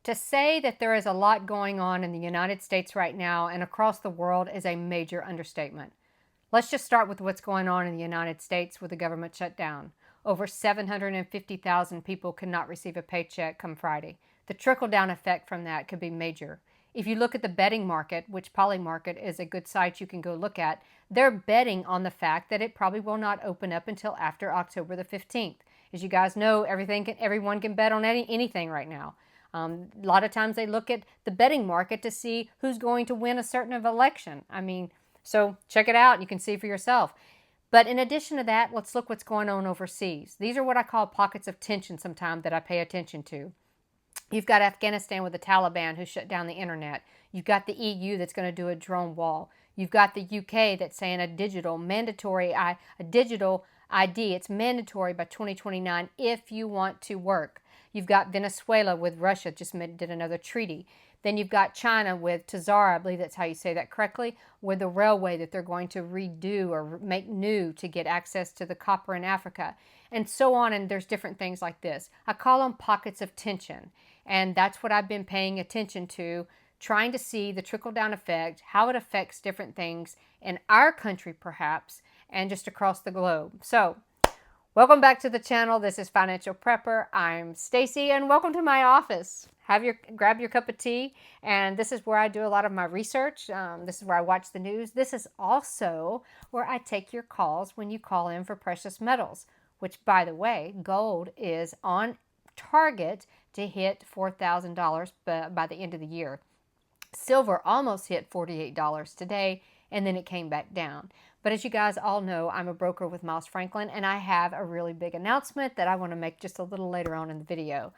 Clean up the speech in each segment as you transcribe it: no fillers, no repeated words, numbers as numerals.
To say that there is a lot going on in the United States right now and across the world is a major understatement. Let's just start with what's going on in the United States with the government shutdown. Over 750,000 people could not receive a paycheck come Friday. The trickle-down effect from that could be major. If you look at the betting market, which Polymarket is a good site you can go look at, they're betting on the fact that it probably will not open up until after October the 15th. As you guys know, everyone can bet on anything right now. A lot of times they look at the betting market to see who's going to win a certain election. So check it out. You can see for yourself. But in addition to that, let's look what's going on overseas. These are what I call pockets of tension sometimes that I pay attention to. You've got Afghanistan with the Taliban who shut down the internet. You've got the EU that's going to do a drone wall. You've got the UK that's saying a digital ID. It's mandatory by 2029 if you want to work. You've got Venezuela with Russia just did another treaty. Then you've got China with Tazara, I believe that's how you say that correctly, with the railway that they're going to redo or make new to get access to the copper in Africa, and so on. And there's different things like this. I call them pockets of tension, and that's what I've been paying attention to, trying to see the trickle-down effect, how it affects different things in our country perhaps, and just across the globe. So, welcome back to the channel. This is Financial Prepper. I'm Stacy, and welcome to my office. Grab your cup of tea, and this is where I do a lot of my research. This is where I watch the news. This is also where I take your calls when you call in for precious metals, which, by the way, gold is on target to hit $4,000 by the end of the year. Silver almost hit $48 today, and then it came back down. But as you guys all know, I'm a broker with Miles Franklin, and I have a really big announcement that I want to make just a little later on in the video.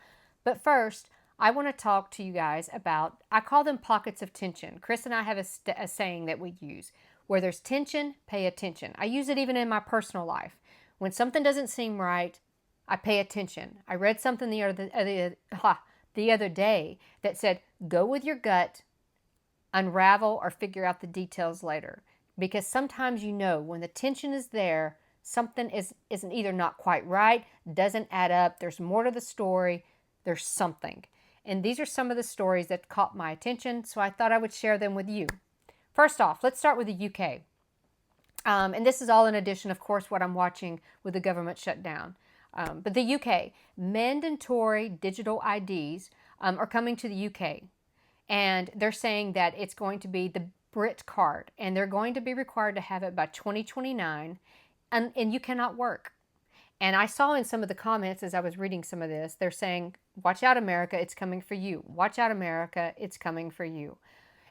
But first, I want to talk to you guys about, I call them pockets of tension. Chris and I have a saying that we use. Where there's tension, pay attention. I use it even in my personal life. When something doesn't seem right, I pay attention. I read something the other day that said, go with your gut, unravel or figure out the details later. Because sometimes you know when the tension is there, something isn't either not quite right, doesn't add up, there's more to the story, there's something. And these are some of the stories that caught my attention, so I thought I would share them with you. First off, let's start with the UK. And this is all in addition, of course, what I'm watching with the government shutdown. But the UK, mandatory digital IDs are coming to the UK. And they're saying that it's going to be the Brit Card, and they're going to be required to have it by 2029, and you cannot work. And I saw in some of the comments as I was reading some of this, they're saying, watch out, America, it's coming for you. Watch out, America, it's coming for you.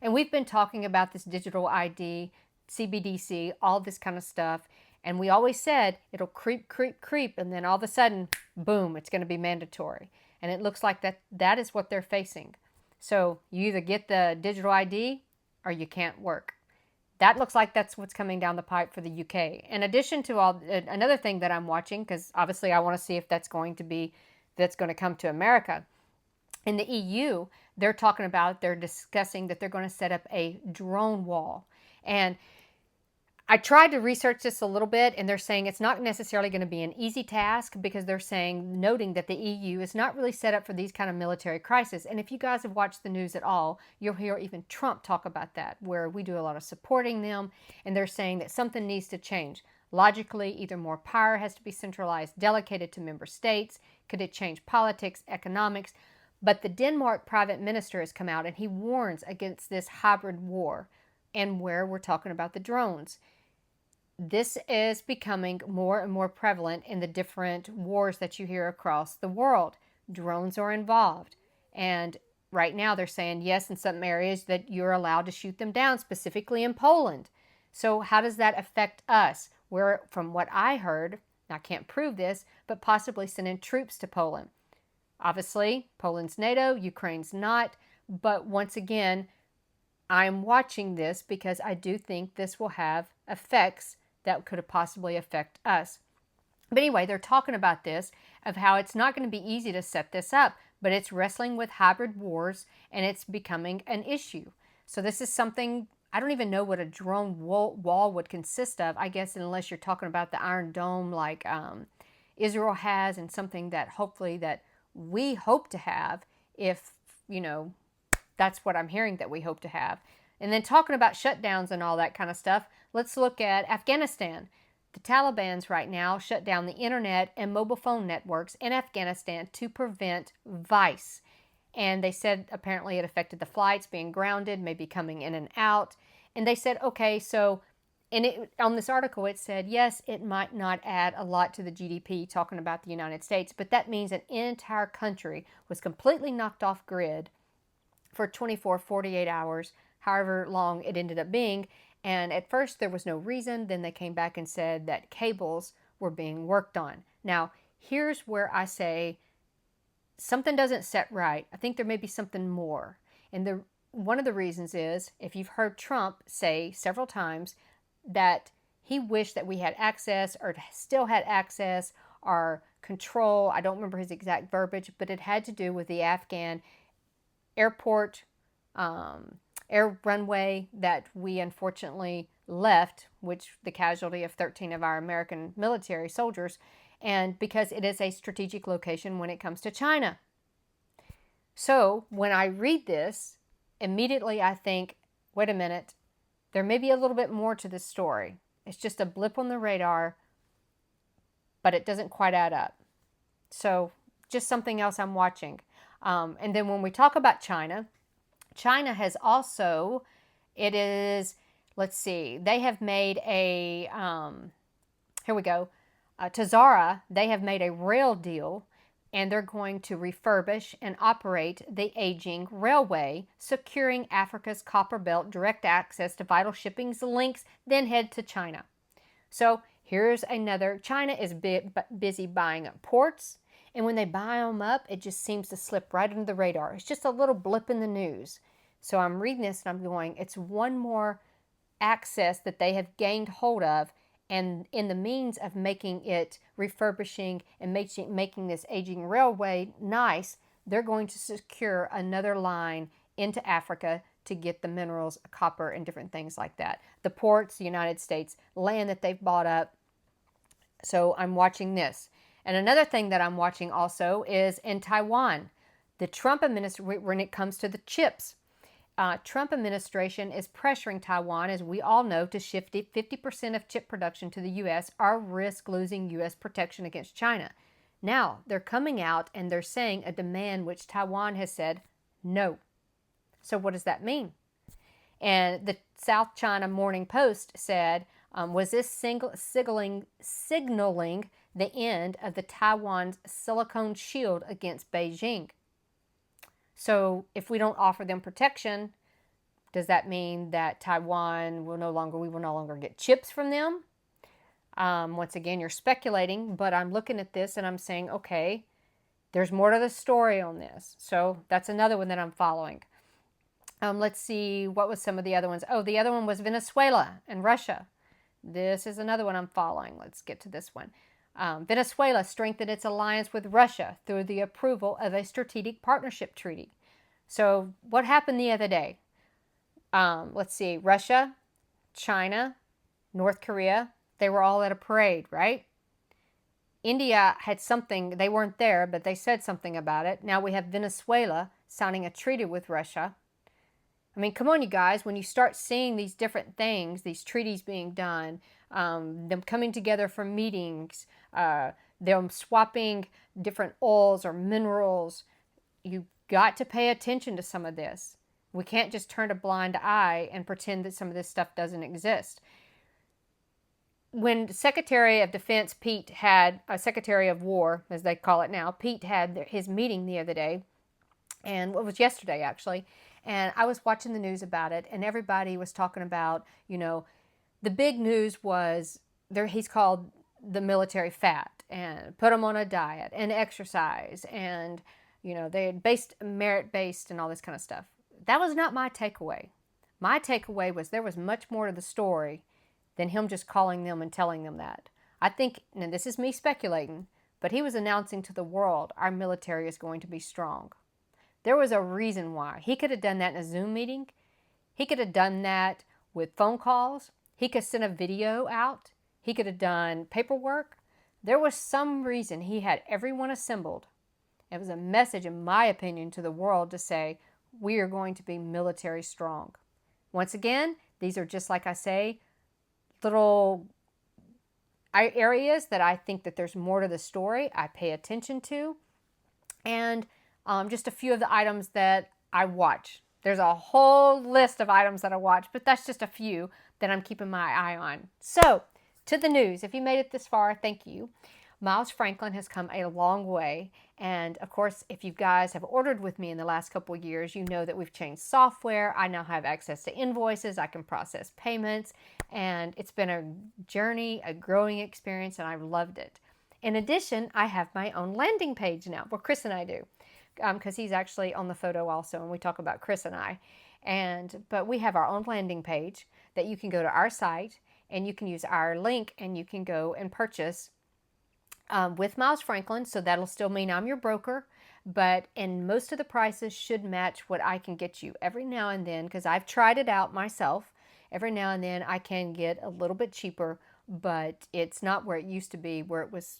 And we've been talking about this digital ID, CBDC, all this kind of stuff. And we always said it'll creep, creep, creep. And then all of a sudden, boom, it's going to be mandatory. And it looks like that is what they're facing. So you either get the digital ID or you can't work. That looks like that's what's coming down the pipe for the UK. In addition to another thing that I'm watching, because obviously I want to see if that's going to come to America. In the EU, they're discussing that they're going to set up a drone wall. And I tried to research this a little bit, and they're saying it's not necessarily going to be an easy task because they're noting that the EU is not really set up for these kind of military crises. And if you guys have watched the news at all, you'll hear even Trump talk about that, where we do a lot of supporting them, and they're saying that something needs to change. Logically, either more power has to be centralized, delegated to member states. Could it change politics, economics? But the Denmark private minister has come out, and he warns against this hybrid war, and where we're talking about the drones. This is becoming more and more prevalent in the different wars that you hear across the world. Drones are involved. And right now they're saying, yes, in some areas that you're allowed to shoot them down, specifically in Poland. So how does that affect us? We're, from what I heard, I can't prove this, but possibly sending troops to Poland. Obviously, Poland's NATO, Ukraine's not. But once again, I'm watching this because I do think this will have effects that could possibly affect us. But anyway, they're talking about this, of how it's not going to be easy to set this up, but it's wrestling with hybrid wars, and it's becoming an issue. So this is something, I don't even know what a drone wall would consist of, I guess, unless you're talking about the Iron Dome like Israel has, and something that hopefully that we hope to have if that's what I'm hearing that we hope to have. And then talking about shutdowns and all that kind of stuff, let's look at Afghanistan. The Taliban's right now shut down the internet and mobile phone networks in Afghanistan to prevent vice. And they said apparently it affected the flights being grounded, maybe coming in and out. And they said, okay, so, on this article it said, yes, it might not add a lot to the GDP, talking about the United States, but that means an entire country was completely knocked off grid for 24, 48 hours, however long it ended up being. And at first there was no reason. Then they came back and said that cables were being worked on. Now, here's where I say something doesn't set right. I think there may be something more. And one of the reasons is, if you've heard Trump say several times that he wished that we had access or still had access or control. I don't remember his exact verbiage, but it had to do with the Afghan airport, air runway that we unfortunately left, which the casualty of 13 of our American military soldiers, and because it is a strategic location when it comes to China. So when I read this, immediately I think, wait a minute, there may be a little bit more to this story. It's just a blip on the radar, but it doesn't quite add up. So just something else I'm watching. And then when we talk about China, China has also, let's see, they have made a, here we go, Tazara, they have made a rail deal, and they're going to refurbish and operate the aging railway, securing Africa's copper belt direct access to vital shipping links, then head to China. So here's another, China is busy buying up ports, and when they buy them up, it just seems to slip right under the radar. It's just a little blip in the news. So I'm reading this and I'm going, it's one more access that they have gained hold of, and in the means of making it refurbishing and making this aging railway nice, they're going to secure another line into Africa to get the minerals, copper, and different things like that. The ports, the United States, land that they've bought up. So I'm watching this. And another thing that I'm watching also is in Taiwan. The Trump administration, when it comes to the chips, Trump administration is pressuring Taiwan, as we all know, to shift 50% of chip production to the U.S. or risk losing U.S. protection against China. Now, they're coming out and they're saying a demand which Taiwan has said no. So what does that mean? And the South China Morning Post said, was this signaling the end of the Taiwan's silicone shield against Beijing? So if we don't offer them protection, does that mean that Taiwan we will no longer get chips from them? Once again, you're speculating, but I'm looking at this and I'm saying, okay, there's more to the story on this. So that's another one that I'm following. Let's see, what was some of the other ones? Oh, the other one was Venezuela and Russia. This is another one I'm following. Let's get to this one. Venezuela strengthened its alliance with Russia through the approval of a strategic partnership treaty. So what happened the other day? Let's see, Russia, China, North Korea, they were all at a parade, right? India had something, they weren't there, but they said something about it. Now we have Venezuela signing a treaty with Russia. I mean, come on, you guys, when you start seeing these different things, these treaties being done, them coming together for meetings, them swapping different oils or minerals, you've got to pay attention to some of this. We can't just turn a blind eye and pretend that some of this stuff doesn't exist. When Secretary of Defense Pete had, Secretary of War, as they call it now, Pete had his meeting the other day, and it was yesterday actually, and I was watching the news about it, and everybody was talking about, the big news was he's called the military fat, and put them on a diet and exercise, and they had merit-based and all this kind of stuff. That was not my takeaway. My takeaway was there was much more to the story than him just calling them and telling them that. I think, and this is me speculating, but he was announcing to the world our military is going to be strong. There was a reason why. He could have done that in a Zoom meeting. He could have done that with phone calls. He could send a video out. He could have done paperwork. There was some reason he had everyone assembled It was a message, in my opinion, to the world to say, we are going to be military strong. Once again, these are just, like I say, little areas that I think that there's more to the story I pay attention to, and just a few of the items that I watch. There's a whole list of items that I watch, but that's just a few that I'm keeping my eye on. So, to the news. If you made it this far, thank you. Miles Franklin has come a long way. And of course, if you guys have ordered with me in the last couple of years, you know that we've changed software. I now have access to invoices. I can process payments. And it's been a journey, a growing experience, and I've loved it. In addition, I have my own landing page now. Well, Chris and I do, because he's actually on the photo also, and we talk about Chris and I. But we have our own landing page that you can go to our site, and you can use our link, and you can go and purchase with Miles Franklin. So that'll still mean I'm your broker, and most of the prices should match what I can get you every now and then, because I've tried it out myself. Every now and then I can get a little bit cheaper, but it's not where it used to be, where it was,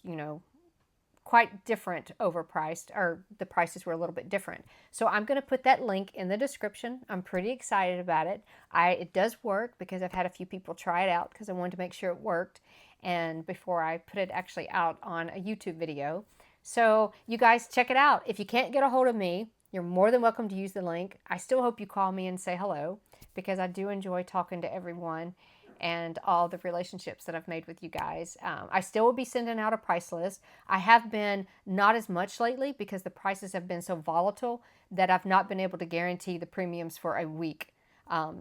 quite different overpriced, or the prices were a little bit different. So I'm going to put that link in the description. I'm pretty excited about it. It does work, because I've had a few people try it out, because I wanted to make sure it worked, and before I put it actually out on a YouTube video. So you guys check it out. If you can't get a hold of me, you're more than welcome to use the link. I still hope you call me and say hello, because I do enjoy talking to everyone and all the relationships that I've made with you guys. I still will be sending out a price list. I have been not as much lately, because the prices have been so volatile that I've not been able to guarantee the premiums for a week.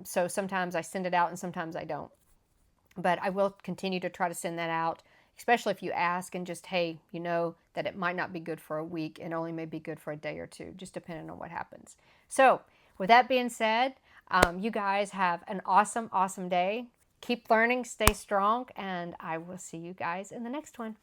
So sometimes I send it out and sometimes I don't. But I will continue to try to send that out, especially if you ask, and just, hey, you know that it might not be good for a week and only may be good for a day or two, just depending on what happens. So with that being said, you guys have an awesome, awesome day. Keep learning, stay strong, and I will see you guys in the next one.